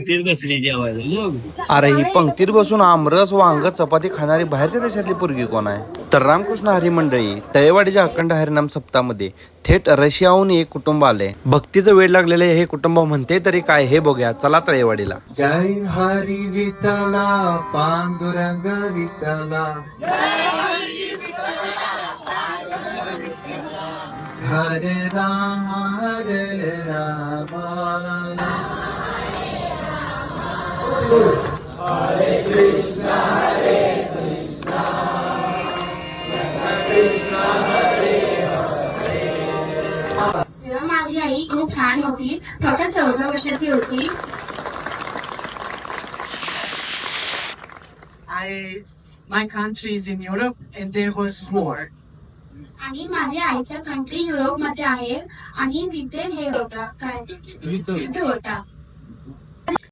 तेच बसली जेवायला. अरे ही पंक्तीत बसून आमरस वांग चपाती खाणारी बाहेरच्या देशातली पोरगी कोण आहे? तर रामकृष्ण हरी मंडळी, तळेवाडीच्या अखंड हरिनाम सप्ताहामध्ये थेट रशियाहून एक कुटुंब आले. भक्तीचं वेळ लागलेले हे कुटुंब म्हणते तरी काय हे बघूया, चला तळेवाडीला. जय हरी विठला पांडुरंग विठला, हरे राम हरे राम, हरे कृष्ण कृष्ण कृष्ण हरे हरे. माझी आई खूप लहान होती, फक्त 14 वर्षाची होती. My country is in Europe and there was war. आणि माझ्या आईच्या कंट्री युरोप मध्ये आहे आणि तिथे हे होता काय युद्ध होता.